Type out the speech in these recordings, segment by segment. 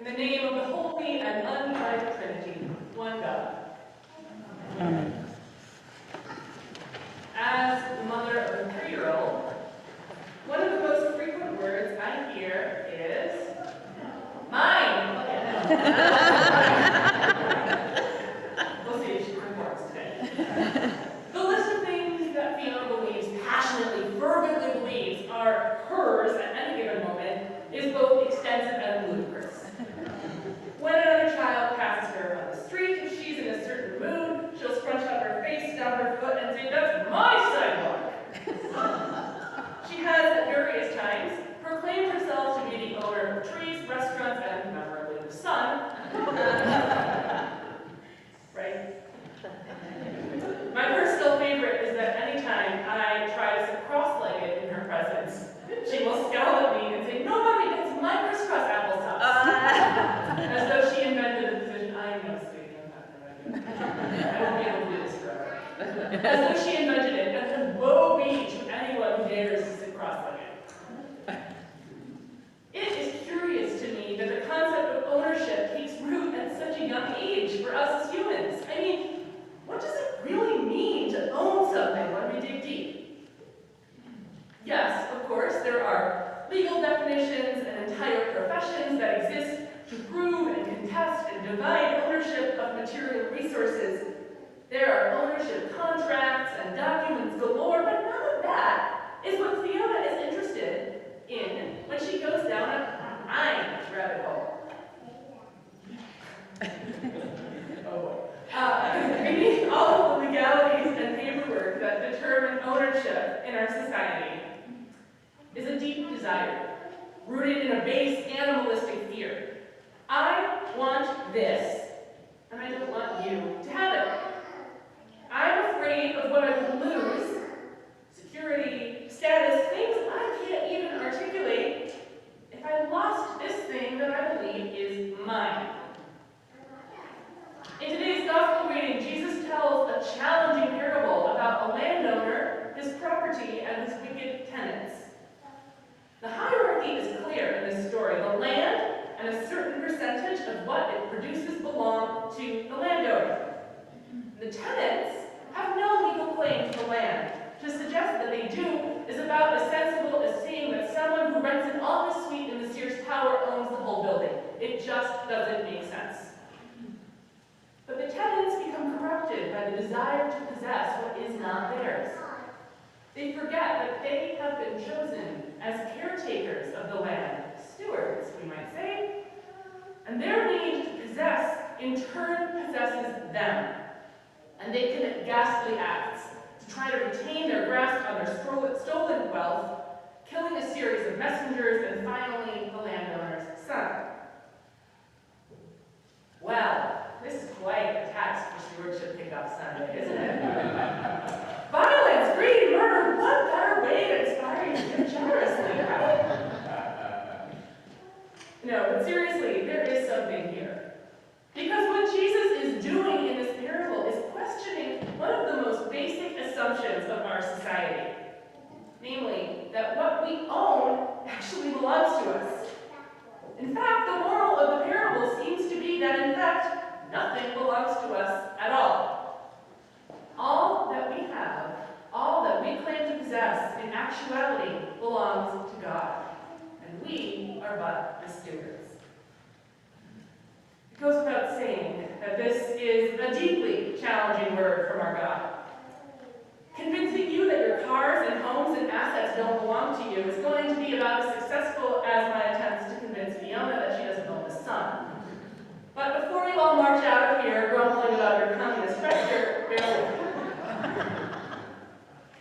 In the name of the Holy and Undivided Trinity, one God. Amen. As the mother of a 3-year-old, one of the most frequent words I hear is mine. We'll see if she performs today. The list of things that Fiona believes, passionately, fervently believes, are hers at any given moment is both extensive and ludicrous. When another child passes her on the street, if she's in a certain mood, she'll scrunch up her face, stamp her foot, and say, "That's my sidewalk!" She has, at various times, proclaimed herself to be the owner of trees, restaurants, and memorably the sun. Right? My personal favorite is that anytime I try to sit cross-legged in her presence, she will scowl at me and say, "No, mommy, that's my crisscross applesauce." As though she invented the position. I know, sweetie, I'm not going to. I won't be able to do this forever. As though she invented it, and woe be to anyone who dares to sit cross-legged. It is curious to me that the concept of ownership takes root at such a young age for us as humans. I mean, what does it really mean to own something when we dig deep? Yes, of course, there are legal definitions and entire professions that exist to prove and contest and divide ownership of material resources. There are ownership contracts and documents galore, but none of that is what Fiona is interested in when she goes down a mine rabbit hole. Oh boy. Beneath all of the legalities and paperwork that determine ownership in our society is a deep desire, rooted in a base animalistic fear. I want this, and I don't want you to have it. I'm afraid of what I would lose, security, status, things I can't even articulate, if I lost this thing that I believe is mine. In today's gospel reading, Jesus tells a challenging parable about a landowner, his property, and his wicked tenants. The hierarchy is clear in this story. The land and a certain percentage of what it produces belong to the landowner. The tenants have no legal claim to the land. To suggest that they do is about as sensible as saying that someone who rents an office suite in the Sears Tower owns the whole building. It just doesn't make sense. But the tenants become corrupted by the desire to possess what is not theirs. They forget that they have been chosen as caretakers of the land, stewards, we might say, and their need to possess in turn possesses them. And they commit ghastly acts to try to retain their grasp on their stolen wealth, killing a series of messengers and finally the landowner's son. Well, this is quite a task for Stewardship Pickup Sunday, isn't it? Violence, greed, murder, what better way to inspire you to give generously, right? No, but seriously, there is something here. Because what Jesus is doing in this parable is questioning one of the most basic assumptions of our society. Namely, that what we own actually belongs to us. In fact, the moral of the parable seems to be that, in fact, nothing belongs to us at all. All that we have, all that we claim to possess, in actuality, belongs to God. And we are but the stewards. It goes without saying that this is a deeply challenging word from our God. Convincing you that your cars and homes and assets don't belong to you is going to be about as successful as my attempts to convince Fiona that she doesn't own the sun. But before you all march out of here grumbling about your communist pressure, bear with me.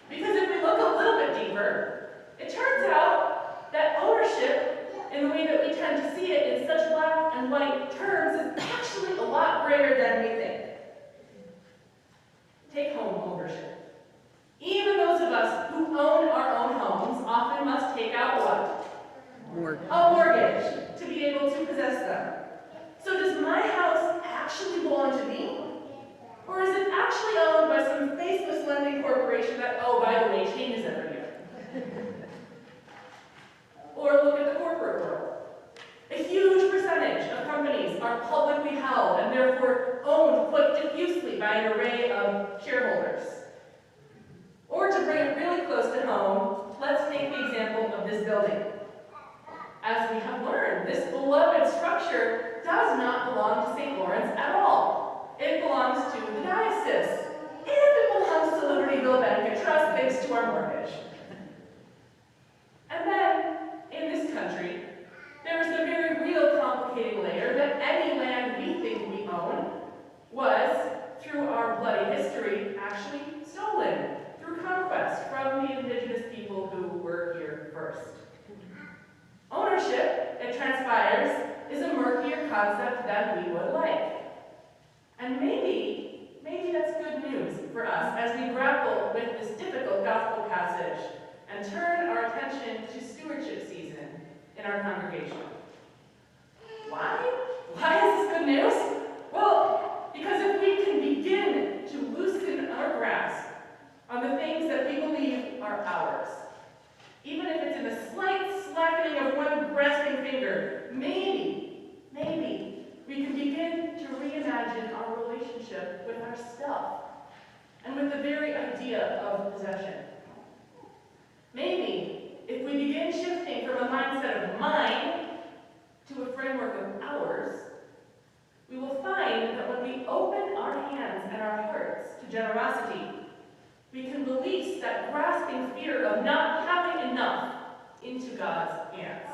Because if we look a little bit deeper, it turns out that ownership, in the way that we tend to see it in such black and white terms, is actually a lot greater than we think. Take home ownership. Even those of us who own our own homes often must take out what? Mortgage. A mortgage to be able to possess them. So does my house actually belong to me? Or is it actually owned by some faceless lending corporation that, oh, by the way, changes every year? Or look at the corporate world. A huge percentage of companies this beloved structure does not belong to St. Lawrence at all. It belongs to the diocese, and it belongs to Libertyville Benefit Trust thanks to our mortgage. And then, in this country, there is the very real complicating layer that any land we think we own was, through our bloody history, actually stolen through conquest from the indigenous people who were here first. Ownership, it transpires, is a murkier concept than we would like. And maybe that's good news for us as we grapple with this difficult gospel passage and turn our attention to stewardship season in our congregation. Why? Why is this good news? Well, because if we can begin to loosen our grasp on the things that we believe are ours, even if it's in the slight slackening of one grasping finger, maybe we can begin to reimagine our relationship with our stuff and with the very idea of possession. Maybe if we begin shifting from a mindset of mine to a framework of ours, we will find that when we open our hands and our hearts to generosity, we can release that grasping fear of not having enough into God's hands.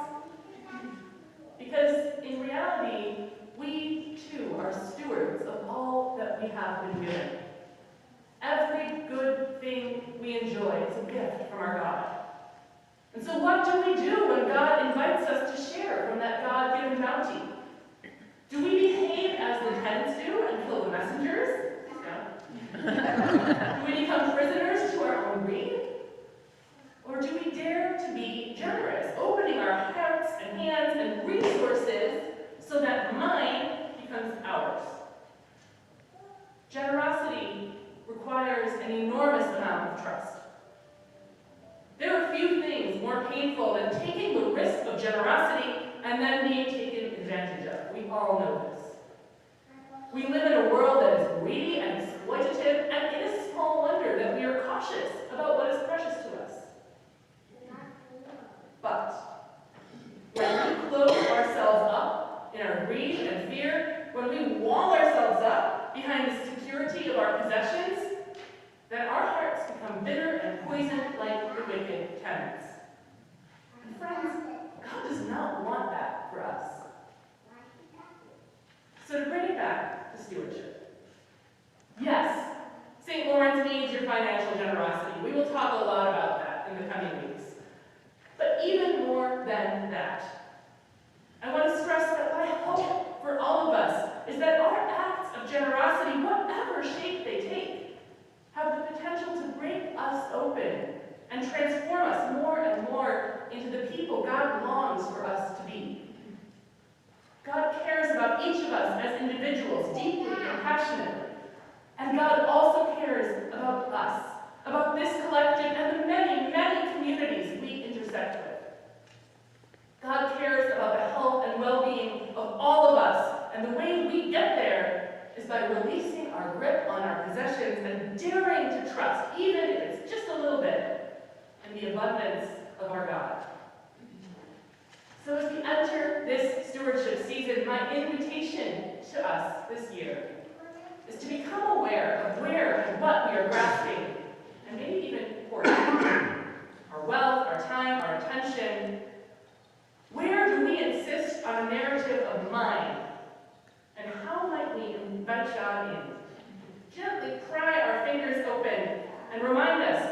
Because in reality, we too are stewards of all that we have been given. Every good thing we enjoy is a gift from our God. And so what do we do when God invites us to share from that God-given bounty? Do we behave as the tenants do and kill the messengers? No. Do we become prisoners to our own greed? Or do we dare to be generous, opening our hearts and hands and resources so that mine becomes ours? Generosity requires an enormous amount of trust. There are few things more painful than taking the risk of generosity and then being taken advantage of. We all know this. We live in a world that is greedy and exploitative, and it is small wonder that we are cautious about what is precious to us. But when we close ourselves up in our greed and fear, when we wall ourselves up behind the security of our possessions, then our hearts become bitter and poisoned like the wicked tenants. And friends, God does not want that for us. So to bring it back to stewardship. Yes, St. Lawrence needs your financial generosity. We will talk a lot about that in the coming weeks. But even more than that, I want to stress that my hope for all of us is that our acts of generosity, whatever shape they take, have the potential to break us open and transform us more and more into the people God longs for us to be. God cares about each of us as individuals deeply and passionately. And God also cares about us, about this collective and the many, many communities we intersect with. God cares about the health and well-being of all of us, and the way we get there is by releasing our grip on our possessions and daring to trust, even if it's just a little bit, in the abundance of our God. So as we enter this stewardship season, my invitation to us this year is to become aware of where and what we are grasping, and maybe even hoarding. Our wealth, our time, our attention. Where do we insist on a narrative of mine? And how might we invite God in? Gently pry our fingers open and remind us